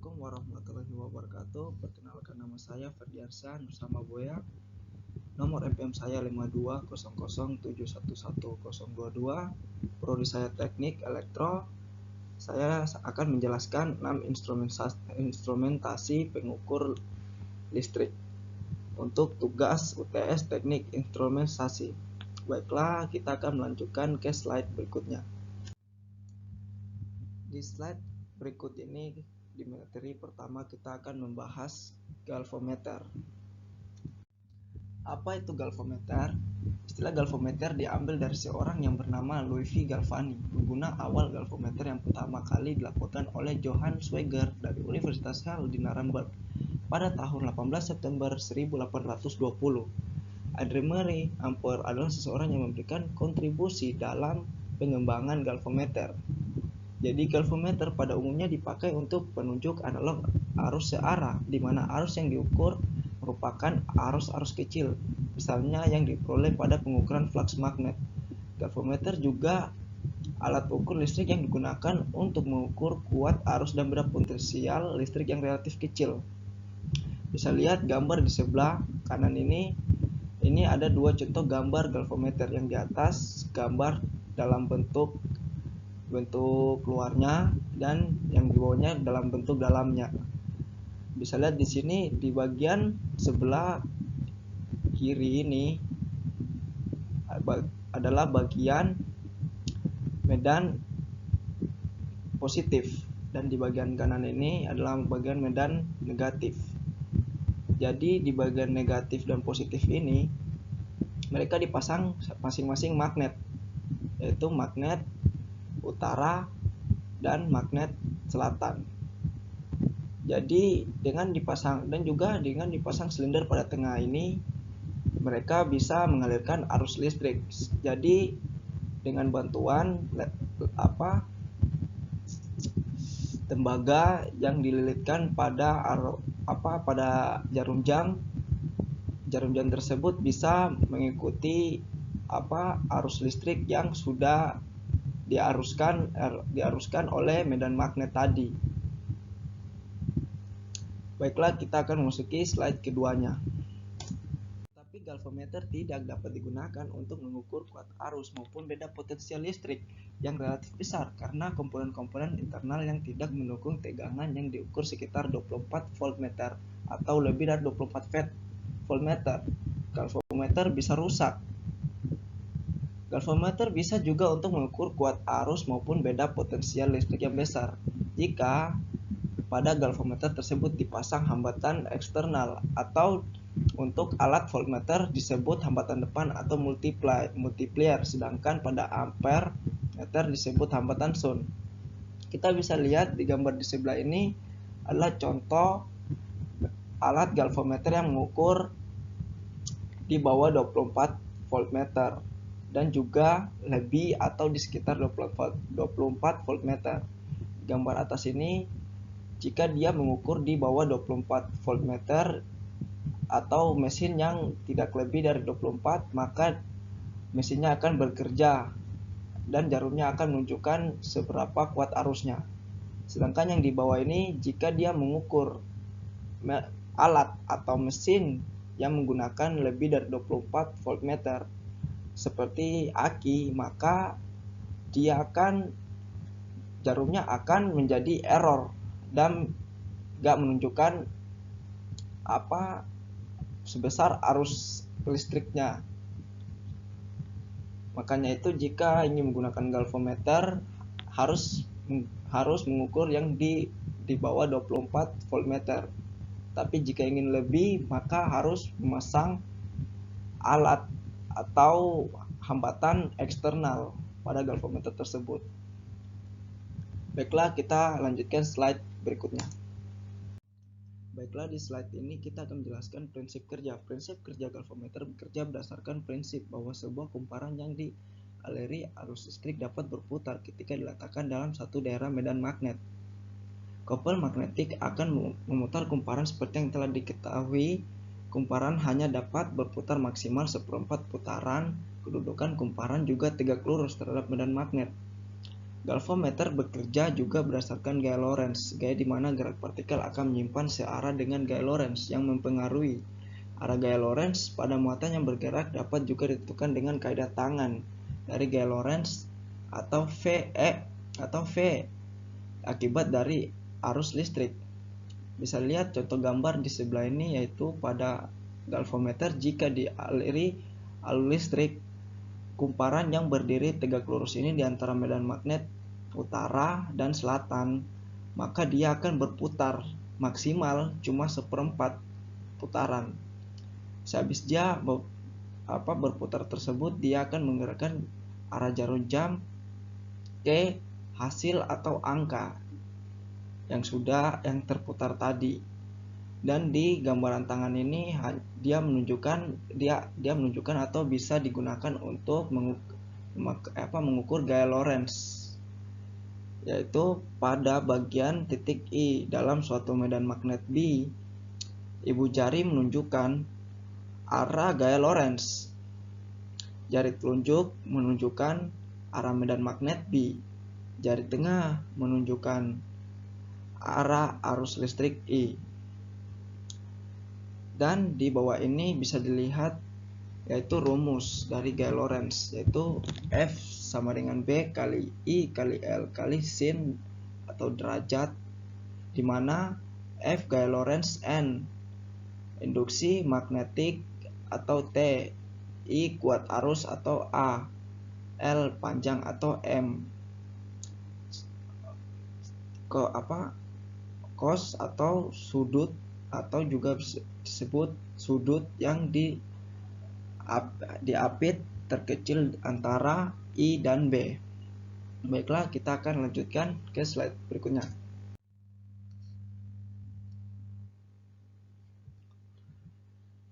Assalamualaikum warahmatullahi wabarakatuh. Perkenalkan, nama saya Ferdiansyah Nursama Boya. Nomor NPM saya 5200711022. Prodi saya Teknik Elektro. Saya akan menjelaskan 6 instrumentasi pengukur listrik untuk tugas UTS Teknik Instrumentasi. Baiklah, kita akan melanjutkan ke slide berikutnya. Di slide berikut ini, di materi pertama kita akan membahas galvanometer. Apa itu galvanometer? Istilah galvanometer diambil dari seorang yang bernama Luigi Galvani, pengguna awal galvanometer yang pertama kali dilakukan oleh Johann Schweigger dari Universitas Halle di Nuremberg pada tahun 18 September 1820. Adrien Ampère adalah seseorang yang memberikan kontribusi dalam pengembangan galvanometer. Jadi galvanometer pada umumnya dipakai untuk penunjuk analog arus searah, di mana arus yang diukur merupakan arus-arus kecil, misalnya yang diperoleh pada pengukuran flux magnet. Galvanometer juga alat ukur listrik yang digunakan untuk mengukur kuat arus dan beda potensial listrik yang relatif kecil. Bisa lihat gambar di sebelah kanan ini ada dua contoh gambar galvanometer. Yang di atas gambar dalam bentuk luarnya dan yang di bawahnya dalam bentuk dalamnya. Bisa lihat di sini di bagian sebelah kiri ini adalah bagian medan positif dan di bagian kanan ini adalah bagian medan negatif. Jadi di bagian negatif dan positif ini mereka dipasang masing-masing magnet, yaitu magnet utara dan magnet selatan. Jadi dengan dipasang silinder pada tengah ini, mereka bisa mengalirkan arus listrik. Jadi dengan bantuan tembaga yang dililitkan pada jarum jam tersebut bisa mengikuti arus listrik yang sudah diaruskan oleh medan magnet tadi. Baiklah, kita akan memasuki slide keduanya. Tapi galvanometer tidak dapat digunakan untuk mengukur kuat arus maupun beda potensial listrik yang relatif besar karena komponen-komponen internal yang tidak mendukung tegangan yang diukur sekitar 24 voltmeter atau lebih dari 24 voltmeter. Galvanometer bisa rusak. Galvanometer bisa juga untuk mengukur kuat arus maupun beda potensial listrik yang besar jika pada galvanometer tersebut dipasang hambatan eksternal, atau untuk alat voltmeter disebut hambatan depan atau multiplier, sedangkan pada ampere meter disebut hambatan shunt. Kita bisa lihat di gambar di sebelah ini adalah contoh alat galvanometer yang mengukur di bawah 24 voltmeter dan juga lebih atau di sekitar 24 voltmeter. Gambar atas ini jika dia mengukur di bawah 24 voltmeter atau mesin yang tidak lebih dari 24, maka mesinnya akan bekerja dan jarumnya akan menunjukkan seberapa kuat arusnya. Sedangkan yang di bawah ini jika dia mengukur alat atau mesin yang menggunakan lebih dari 24 voltmeter seperti aki, maka jarumnya akan menjadi error dan gak menunjukkan sebesar arus listriknya. Makanya itu jika ingin menggunakan galvanometer harus mengukur yang di bawah 24 voltmeter. Tapi jika ingin lebih, maka harus memasang alat atau hambatan eksternal pada galvanometer tersebut. Baiklah, kita lanjutkan slide berikutnya. Baiklah, di slide ini kita akan menjelaskan prinsip kerja. Prinsip kerja galvanometer bekerja berdasarkan prinsip bahwa sebuah kumparan yang dialiri arus listrik dapat berputar ketika diletakkan dalam satu daerah medan magnet. Kopel magnetik akan memutar kumparan seperti yang telah diketahui. Kumparan hanya dapat berputar maksimal seperempat putaran. Kedudukan kumparan juga tegak lurus terhadap medan magnet. Galvanometer bekerja juga berdasarkan gaya Lorentz, gaya di mana gerak partikel akan menyimpan searah dengan gaya Lorentz yang mempengaruhi arah gaya Lorentz pada muatan yang bergerak dapat juga ditentukan dengan kaidah tangan dari gaya Lorentz atau V akibat dari arus listrik. Bisa lihat contoh gambar di sebelah ini, yaitu pada galvanometer jika dialiri alur listrik, kumparan yang berdiri tegak lurus ini di antara medan magnet utara dan selatan, maka dia akan berputar maksimal cuma 1/4 putaran. Sehabis dia berputar tersebut, dia akan menggerakkan arah jarum jam ke hasil atau angka yang terputar tadi. Dan di gambaran tangan ini dia menunjukkan atau bisa digunakan untuk mengukur gaya Lorentz, yaitu pada bagian titik I dalam suatu medan magnet B. Ibu jari menunjukkan arah gaya Lorentz, jari telunjuk menunjukkan arah medan magnet B, jari tengah menunjukkan arah arus listrik I. Dan di bawah ini bisa dilihat yaitu rumus dari gaya Lorentz, yaitu F sama dengan B kali I kali L kali sin atau derajat, di mana F gaya Lorentz N induksi magnetik atau T, I kuat arus atau A, L panjang atau M cos atau sudut, atau juga disebut sudut yang diapit terkecil antara I dan B. Baiklah, kita akan lanjutkan ke slide berikutnya.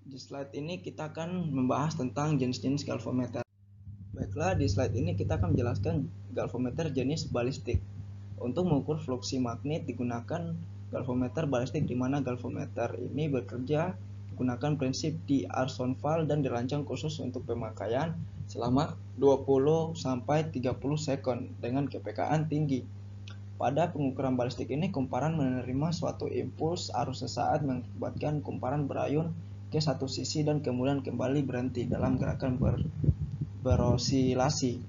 Di slide ini kita akan membahas tentang jenis-jenis galvanometer. Baiklah, di slide ini kita akan menjelaskan galvanometer jenis balistik. Untuk mengukur fluksi magnet digunakan galvanometer balistik, di mana galvanometer ini bekerja menggunakan prinsip D'Arsonval dan dirancang khusus untuk pemakaian selama 20-30 sekon dengan kepekaan tinggi. Pada pengukuran balistik ini, kumparan menerima suatu impuls arus sesaat mengakibatkan kumparan berayun ke satu sisi dan kemudian kembali berhenti dalam gerakan berosilasi.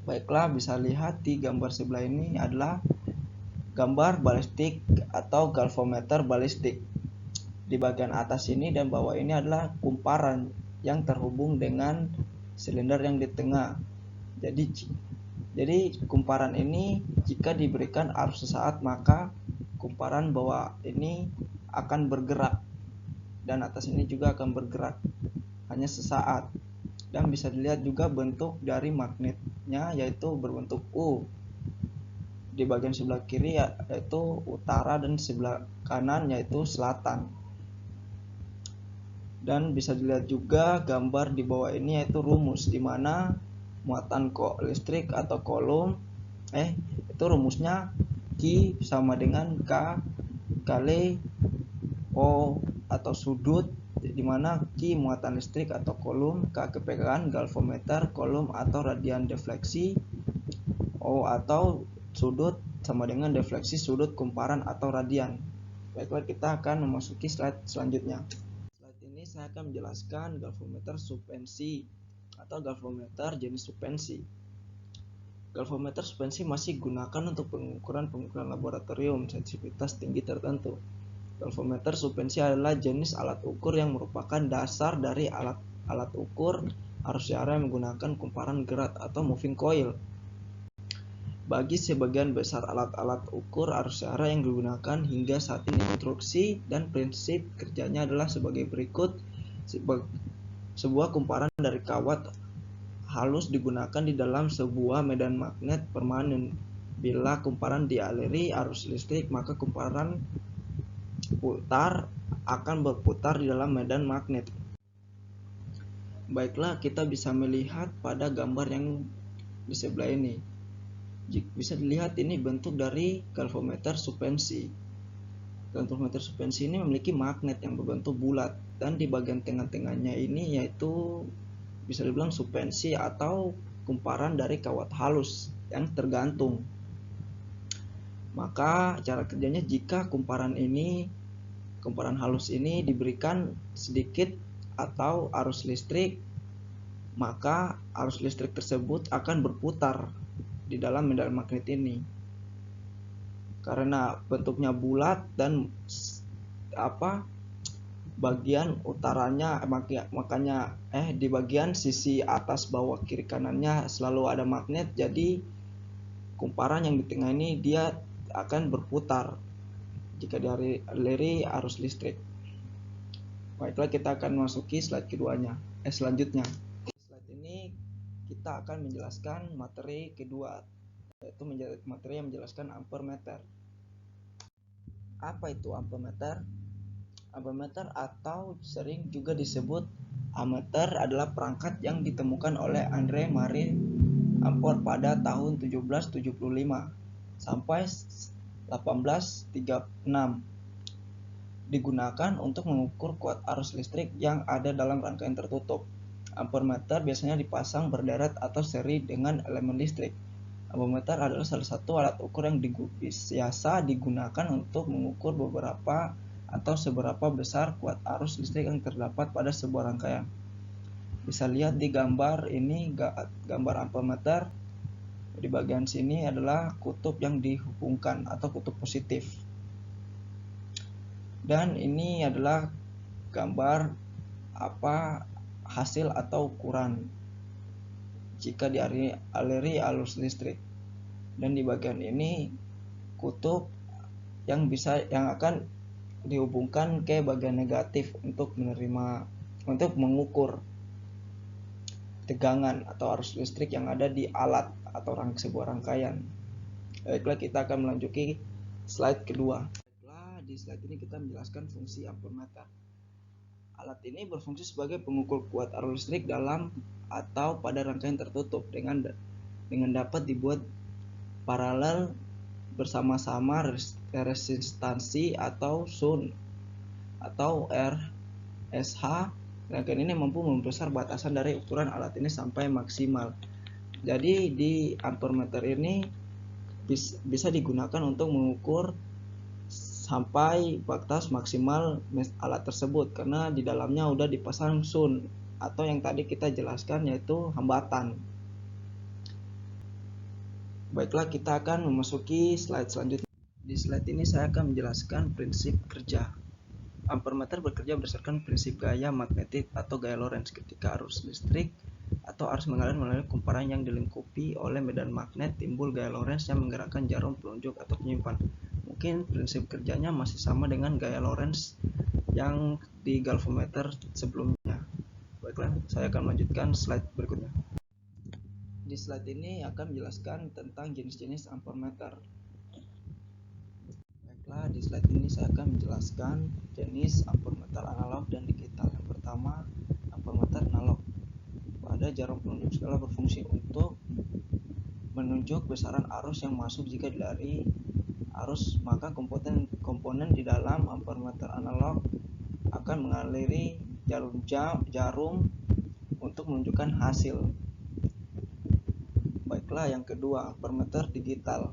Baiklah, bisa lihat di gambar sebelah ini adalah gambar balistik atau galvanometer balistik. Di bagian atas ini dan bawah ini adalah kumparan yang terhubung dengan silinder yang di tengah. Jadi kumparan ini jika diberikan arus sesaat, maka kumparan bawah ini akan bergerak dan atas ini juga akan bergerak hanya sesaat. Dan bisa dilihat juga bentuk dari magnetnya, yaitu berbentuk U. Di bagian sebelah kiri yaitu utara dan sebelah kanan yaitu selatan. Dan bisa dilihat juga gambar di bawah ini yaitu rumus, di mana muatan listrik atau kolom itu rumusnya Q sama dengan K kali O atau sudut, di mana Q muatan listrik atau kolom, K kepegangan galvanometer, kolom atau radian defleksi, O atau sudut sama dengan defleksi sudut kumparan atau radian. Baiklah, kita akan memasuki slide selanjutnya. Slide ini saya akan menjelaskan galvanometer suspensi atau galvanometer jenis suspensi. Galvanometer suspensi masih digunakan untuk pengukuran laboratorium sensitivitas tinggi tertentu. Galvanometer suspensi adalah jenis alat ukur yang merupakan dasar dari alat ukur arus searah yang menggunakan kumparan gerak atau moving coil. Bagi sebagian besar alat-alat ukur arus searah yang digunakan hingga saat ini, konstruksi dan prinsip kerjanya adalah sebagai berikut. Sebuah kumparan dari kawat halus digunakan di dalam sebuah medan magnet permanen. Bila kumparan dialiri arus listrik, maka kumparan akan berputar di dalam medan magnet. Baiklah, kita bisa melihat pada gambar yang di sebelah ini. Bisa dilihat ini bentuk dari galvanometer suspensi. Galvanometer suspensi ini memiliki magnet yang berbentuk bulat, dan di bagian tengah-tengahnya ini yaitu bisa dibilang suspensi atau kumparan dari kawat halus. yang tergantung. Maka cara kerjanya, jika kumparan halus ini diberikan sedikit atau arus listrik, maka arus listrik tersebut akan berputar di dalam medan magnet ini. Karena bentuknya bulat dan bagian utaranya, makanya di bagian sisi atas, bawah, kiri, kanannya selalu ada magnet. Jadi kumparan yang di tengah ini dia akan berputar jika dialiri arus listrik. Baiklah, kita akan masuki slide keduanya. Selanjutnya, slide ini kita akan menjelaskan materi kedua, yaitu materi yang menjelaskan ampermeter. Apa itu ampermeter? Ampermeter atau sering juga disebut ammeter adalah perangkat yang ditemukan oleh Andre Marie Ampère pada tahun 1775 sampai 1836. Digunakan untuk mengukur kuat arus listrik yang ada dalam rangkaian tertutup. Ampermeter biasanya dipasang berderet atau seri dengan elemen listrik. Ampermeter adalah salah satu alat ukur yang biasa digunakan untuk mengukur beberapa atau seberapa besar kuat arus listrik yang terdapat pada sebuah rangkaian. Bisa lihat di gambar ini, gambar ampermeter. Di bagian sini adalah kutub yang dihubungkan atau kutub positif. Dan ini adalah gambar hasil atau ukuran jika dialiri arus listrik. Dan di bagian ini kutub yang akan dihubungkan ke bagian negatif untuk mengukur tegangan atau arus listrik yang ada di alat atau sebuah rangkaian. Baiklah, kita akan melanjuti slide kedua. Di slide ini kita menjelaskan fungsi ampermeter. Alat ini berfungsi sebagai pengukur kuat arus listrik dalam atau pada rangkaian tertutup dengan dapat dibuat paralel bersama-sama resistansi atau sun atau RSH. Rangkaian ini mampu membesar batasan dari ukuran alat ini sampai maksimal. Jadi di ampermeter ini bisa digunakan untuk mengukur sampai batas maksimal alat tersebut, karena di dalamnya udah dipasang sun atau yang tadi kita jelaskan, yaitu hambatan. Baiklah, kita akan memasuki slide selanjutnya. Di slide ini saya akan menjelaskan prinsip kerja. Ampermeter bekerja berdasarkan prinsip gaya magnetik atau gaya Lorentz ketika arus listrik atau arus mengalir melalui kumparan yang dilingkupi oleh medan magnet, timbul gaya Lorentz yang menggerakkan jarum penunjuk atau penyimpan. Mungkin prinsip kerjanya masih sama dengan gaya Lorentz yang di galvanometer sebelumnya. Baiklah, saya akan melanjutkan slide berikutnya. Di slide ini akan menjelaskan tentang jenis-jenis ampermeter. Baiklah, di slide ini saya akan menjelaskan jenis ampermeter analog dan digital. Yang pertama, ampermeter analog. Pada jarum penunjuk skala berfungsi untuk menunjuk besaran arus yang masuk jika dilari arus, maka komponen di dalam ampermeter analog akan mengaliri jarum untuk menunjukkan hasil. Baiklah, yang kedua, ampermeter digital.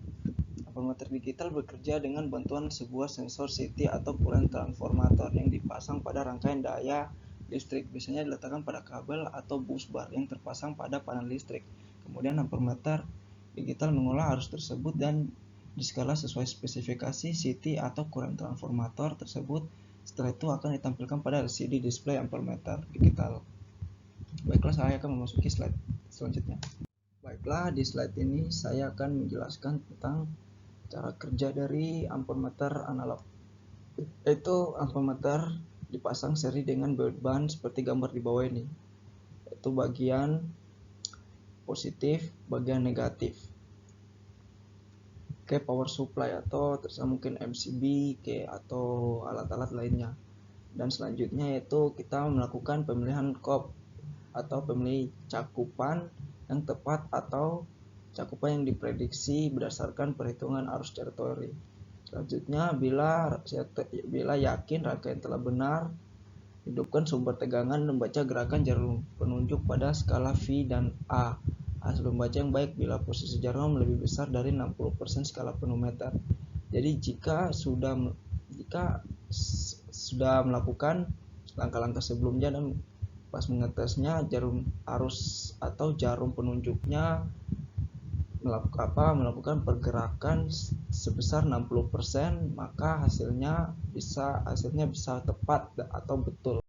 Ampermeter digital bekerja dengan bantuan sebuah sensor CT atau current transformator yang dipasang pada rangkaian daya listrik, biasanya diletakkan pada kabel atau busbar yang terpasang pada panel listrik. Kemudian ampermeter digital mengolah arus tersebut dan diskala sesuai spesifikasi CT atau current transformator tersebut. Setelah itu akan ditampilkan pada LCD display ampermeter digital. Baiklah, saya akan memasuki slide selanjutnya. Baiklah, di slide ini saya akan menjelaskan tentang cara kerja dari ampermeter analog. Yaitu ampermeter dipasang seri dengan baut seperti gambar di bawah ini, yaitu bagian positif, bagian negatif ke power supply atau terserah mungkin MCB atau alat-alat lainnya. Dan selanjutnya yaitu kita melakukan pemilihan kop atau pemilih cakupan yang tepat atau cakupan yang diprediksi berdasarkan perhitungan arus teritori. Selanjutnya, bila yakin rangkaian telah benar, hidupkan sumber tegangan dan baca gerakan jarum penunjuk pada skala V dan A hasil membaca yang baik bila posisi jarum lebih besar dari 60% skala penuh meter. Jadi jika sudah melakukan langkah-langkah sebelumnya dan pas mengetesnya jarum arus atau jarum penunjuknya melakukan pergerakan sebesar 60%, maka hasilnya bisa tepat atau betul.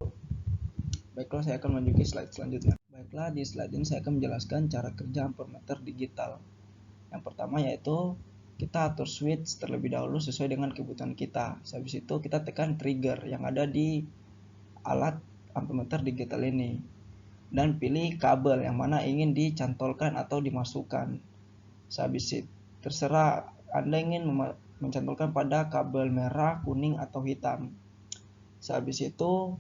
Baiklah, saya akan menuju slide selanjutnya. Baiklah, di slide ini saya akan menjelaskan cara kerja ampermeter digital. Yang pertama yaitu kita atur switch terlebih dahulu sesuai dengan kebutuhan kita. Habis itu kita tekan trigger yang ada di alat ampermeter digital ini dan pilih kabel yang mana ingin dicantolkan atau dimasukkan. Habis itu terserah Anda ingin mencantolkan pada kabel merah, kuning atau hitam. Habis itu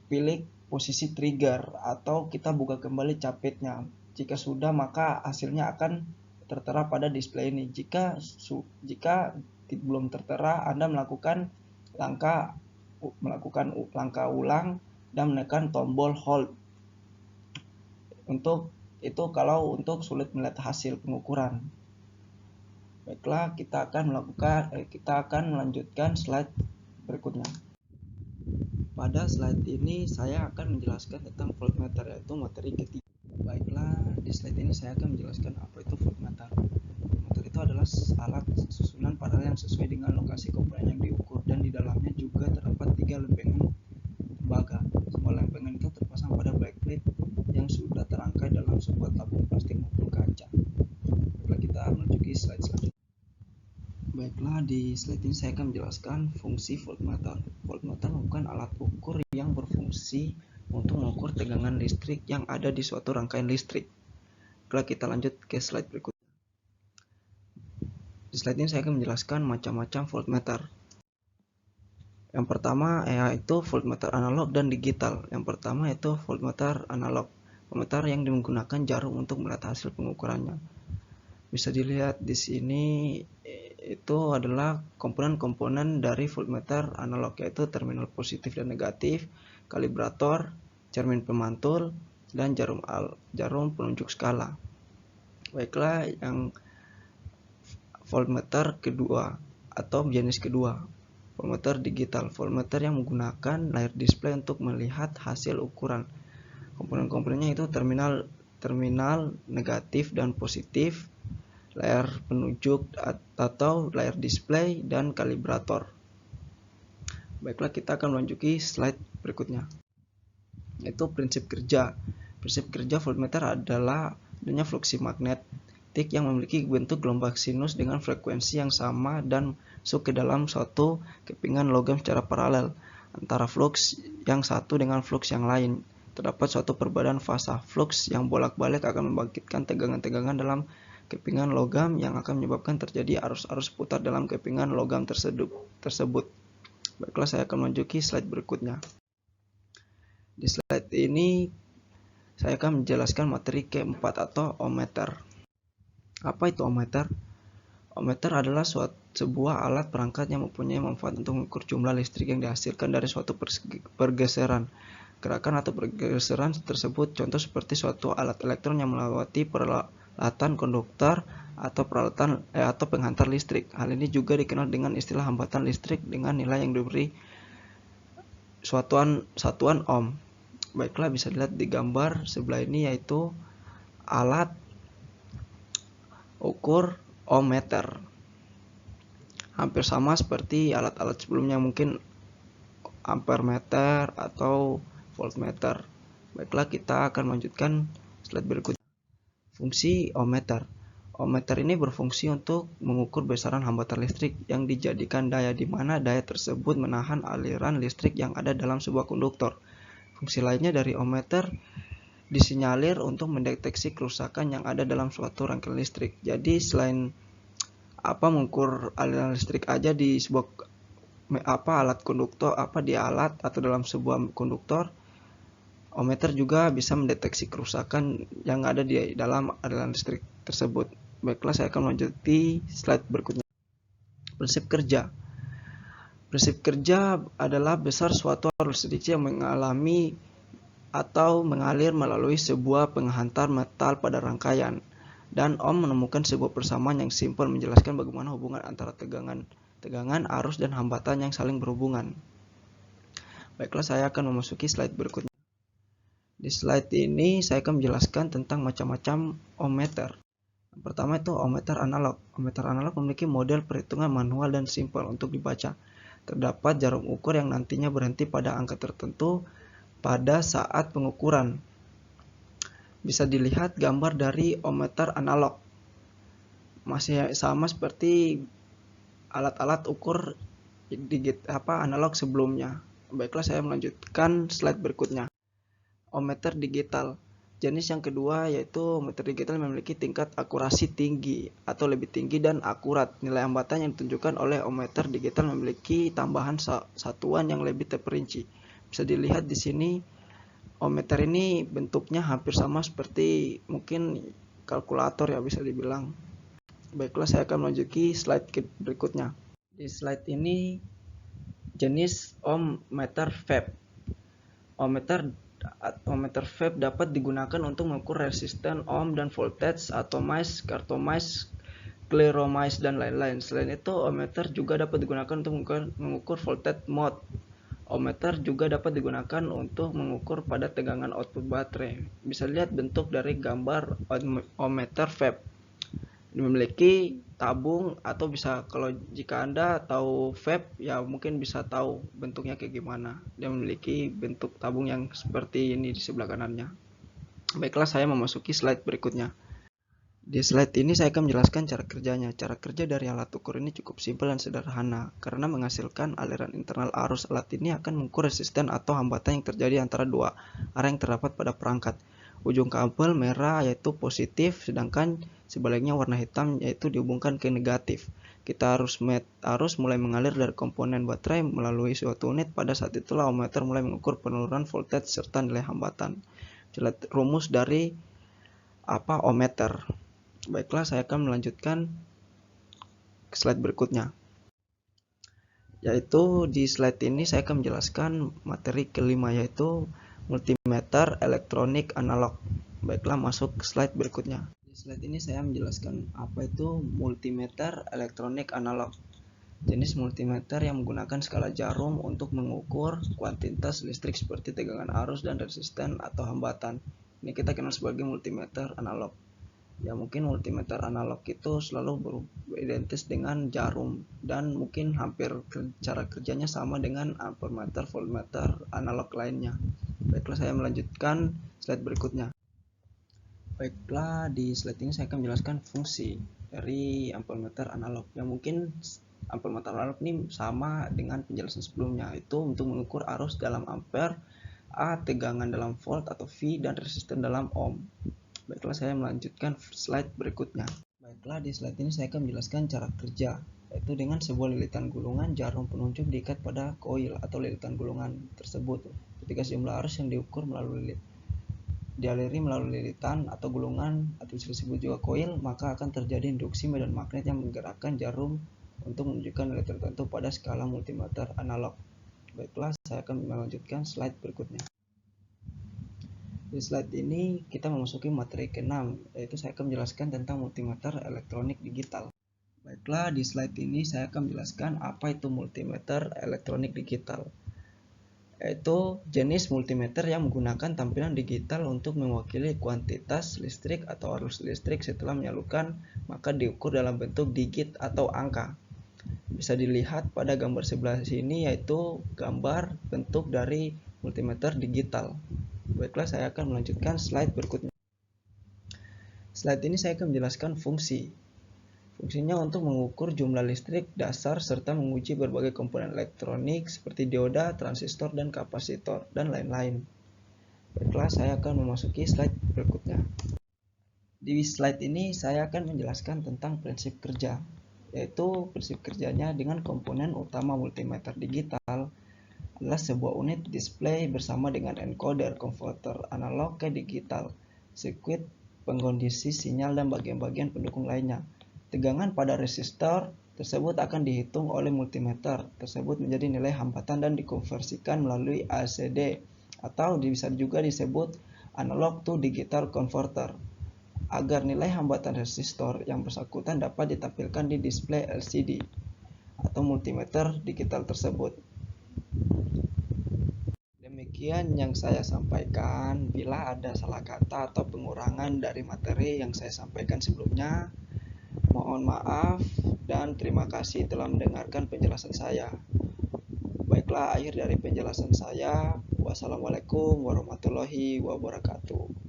pilih posisi trigger atau kita buka kembali capitnya. Jika sudah, maka hasilnya akan tertera pada display ini. Jika belum tertera, Anda melakukan langkah ulang dan menekan tombol hold. Untuk sulit melihat hasil pengukuran. Baiklah, kita akan melanjutkan slide berikutnya. Pada slide ini saya akan menjelaskan tentang voltmeter, yaitu materi ketiga. Baiklah, di slide ini saya akan menjelaskan apa itu voltmeter. Voltmeter itu adalah alat susunan paralel yang sesuai dengan lokasi komponen yang diukur, dan di dalamnya juga terdapat 3 lempengan tembaga. Semua lempengan itu terpasang pada backplate yang sudah terangkai dalam sebuah tabung plastik maupun kaca. Baiklah, kita menuju ke slide selanjutnya. Baiklah, di slide ini saya akan menjelaskan fungsi voltmeter. Voltmeter merupakan alat ukur yang berfungsi untuk mengukur tegangan listrik yang ada di suatu rangkaian listrik. Baiklah, kita lanjut ke slide berikutnya. Di slide ini saya akan menjelaskan macam-macam voltmeter. Yang pertama yaitu voltmeter analog dan digital. Yang pertama yaitu voltmeter analog, voltmeter yang menggunakan jarum untuk melihat hasil pengukurannya. Bisa dilihat di sini itu adalah komponen-komponen dari voltmeter analog, yaitu terminal positif dan negatif, kalibrator, cermin pemantul, dan jarum penunjuk skala. Baiklah, yang voltmeter kedua atau jenis kedua, voltmeter digital, voltmeter yang menggunakan layar display untuk melihat hasil ukuran. Komponen-komponennya itu terminal negatif dan positif, layar penunjuk atau layar display, dan kalibrator. Baiklah, kita akan melanjuti slide berikutnya, yaitu prinsip kerja. Prinsip kerja voltmeter adalah adanya fluksi magnetik yang memiliki bentuk gelombang sinus dengan frekuensi yang sama dan masuk ke dalam suatu kepingan logam secara paralel antara flux yang satu dengan flux yang lain. Terdapat suatu perbedaan fasa. Flux yang bolak-balik akan membangkitkan tegangan-tegangan dalam kepingan logam yang akan menyebabkan terjadi arus-arus putar dalam kepingan logam tersebut. Baiklah, saya akan menuju slide berikutnya. Di slide ini saya akan menjelaskan materi keempat atau ohmmeter. Apa itu ohmmeter? Ohmmeter adalah sebuah alat perangkat yang mempunyai manfaat untuk mengukur jumlah listrik yang dihasilkan dari suatu pergeseran. Gerakan atau pergeseran tersebut contoh seperti suatu alat elektron yang melewati peralatan konduktor atau atau penghantar listrik. Hal ini juga dikenal dengan istilah hambatan listrik dengan nilai yang diberi satuan ohm. Baiklah, bisa dilihat di gambar sebelah ini yaitu alat ukur ohmmeter. Hampir sama seperti alat-alat sebelumnya, mungkin ampermeter atau voltmeter. Baiklah, kita akan melanjutkan slide berikutnya. Fungsi ohmmeter. Ohmmeter ini berfungsi untuk mengukur besaran hambatan listrik yang dijadikan daya, di mana daya tersebut menahan aliran listrik yang ada dalam sebuah konduktor. Fungsi lainnya dari ohmmeter disinyalir untuk mendeteksi kerusakan yang ada dalam suatu rangkaian listrik. Jadi selain mengukur aliran listrik aja di sebuah alat konduktor, di alat atau dalam sebuah konduktor, ohmmeter juga bisa mendeteksi kerusakan yang ada di dalam aliran listrik tersebut. Baiklah, saya akan melanjuti slide berikutnya. Prinsip kerja. Prinsip kerja adalah besar suatu arus listrik yang mengalami atau mengalir melalui sebuah penghantar metal pada rangkaian. Dan Ohm menemukan sebuah persamaan yang simpel menjelaskan bagaimana hubungan antara tegangan, arus, dan hambatan yang saling berhubungan. Baiklah, saya akan memasuki slide berikutnya. Di slide ini saya akan menjelaskan tentang macam-macam ohmmeter. Yang pertama itu ohmmeter analog. Ohmmeter analog memiliki model perhitungan manual dan simpel untuk dibaca. Terdapat jarum ukur yang nantinya berhenti pada angka tertentu pada saat pengukuran. Bisa dilihat gambar dari ohmmeter analog. Masih sama seperti alat-alat ukur analog sebelumnya. Baiklah, saya melanjutkan slide berikutnya. Ohmmeter digital. Jenis yang kedua yaitu ohmmeter digital memiliki tingkat akurasi tinggi atau lebih tinggi dan akurat. Nilai hambatan yang ditunjukkan oleh ohmmeter digital memiliki tambahan satuan yang lebih terperinci. Bisa dilihat di sini ohmmeter ini bentuknya hampir sama seperti mungkin kalkulator ya, bisa dibilang. Baiklah, saya akan melanjuti slide berikutnya. Di slide ini jenis ohmmeter VEB. Ohmmeter VEB dapat digunakan untuk mengukur resisten ohm dan voltage, atomize, kartomize, kleromize, dan lain-lain. Selain itu, ohmmeter juga dapat digunakan untuk mengukur voltage mode. Ohmmeter juga dapat digunakan untuk mengukur pada tegangan output baterai. Bisa lihat bentuk dari gambar ohmmeter VEB. Memiliki tabung, atau bisa, kalau jika Anda tahu VEB ya mungkin bisa tahu bentuknya kayak gimana. Dia memiliki bentuk tabung yang seperti ini di sebelah kanannya. Baiklah, saya memasuki slide berikutnya. Di slide ini saya akan menjelaskan cara kerjanya. Cara kerja dari alat ukur ini cukup simpel dan sederhana karena menghasilkan aliran internal arus. Alat ini akan mengukur resisten atau hambatan yang terjadi antara dua arah yang terdapat pada perangkat. Ujung kabel merah yaitu positif, sedangkan sebaliknya warna hitam yaitu dihubungkan ke negatif. Kita arus mulai mengalir dari komponen baterai melalui suatu unit. Pada saat itulah ohmmeter mulai mengukur penurunan voltage serta nilai hambatan. Rumus dari ohmmeter. Baiklah, saya akan melanjutkan ke slide berikutnya. Yaitu di slide ini saya akan menjelaskan materi kelima, yaitu multimeter elektronik analog. Baiklah, masuk ke slide berikutnya. Di slide ini saya menjelaskan apa itu multimeter elektronik analog. Jenis multimeter yang menggunakan skala jarum untuk mengukur kuantitas listrik seperti tegangan arus dan resisten atau hambatan. Ini kita kenal sebagai multimeter analog. Ya, mungkin multimeter analog itu selalu beridentis dengan jarum dan mungkin hampir cara kerjanya sama dengan ampermeter, voltmeter analog lainnya. Baiklah, saya melanjutkan slide berikutnya. Baiklah, di slide ini saya akan menjelaskan fungsi dari ampermeter analog. Yang mungkin ampermeter analog ini sama dengan penjelasan sebelumnya, itu untuk mengukur arus dalam ampere, A tegangan dalam volt atau V, dan resisten dalam ohm. Baiklah, saya melanjutkan slide berikutnya. Baiklah, di slide ini saya akan menjelaskan cara kerja, yaitu dengan sebuah lilitan gulungan jarum penunjuk diikat pada koil atau lilitan gulungan tersebut. Ketika sejumlah arus yang diukur dialiri melalui lilitan atau gulungan atau disebut juga koil, maka akan terjadi induksi medan magnet yang menggerakkan jarum untuk menunjukkan nilai tertentu pada skala multimeter analog. Baiklah, saya akan melanjutkan slide berikutnya. Di slide ini kita memasuki materi ke-6, yaitu saya akan menjelaskan tentang multimeter elektronik digital. Baiklah, di slide ini saya akan menjelaskan apa itu multimeter elektronik digital, yaitu jenis multimeter yang menggunakan tampilan digital untuk mewakili kuantitas listrik atau arus listrik setelah menyalurkan, maka diukur dalam bentuk digit atau angka. Bisa dilihat pada gambar sebelah sini, yaitu gambar bentuk dari multimeter digital. Baiklah, saya akan melanjutkan slide berikutnya. Slide ini saya akan menjelaskan fungsi. Fungsinya untuk mengukur jumlah listrik dasar serta menguji berbagai komponen elektronik seperti dioda, transistor, dan kapasitor, dan lain-lain. Baiklah, saya akan memasuki slide berikutnya. Di slide ini saya akan menjelaskan tentang prinsip kerja, yaitu prinsip kerjanya dengan komponen utama multimeter digital adalah sebuah unit display bersama dengan encoder, konverter analog ke digital, sirkuit pengkondisi sinyal, dan bagian-bagian pendukung lainnya. Tegangan pada resistor tersebut akan dihitung oleh multimeter tersebut menjadi nilai hambatan dan dikonversikan melalui LCD atau bisa juga disebut analog to digital converter, agar nilai hambatan resistor yang bersangkutan dapat ditampilkan di display LCD atau multimeter digital tersebut. Demikian yang saya sampaikan. Bila ada salah kata atau pengurangan dari materi yang saya sampaikan sebelumnya, mohon maaf dan terima kasih telah mendengarkan penjelasan saya. Baiklah, akhir dari penjelasan saya. Wassalamualaikum warahmatullahi wabarakatuh.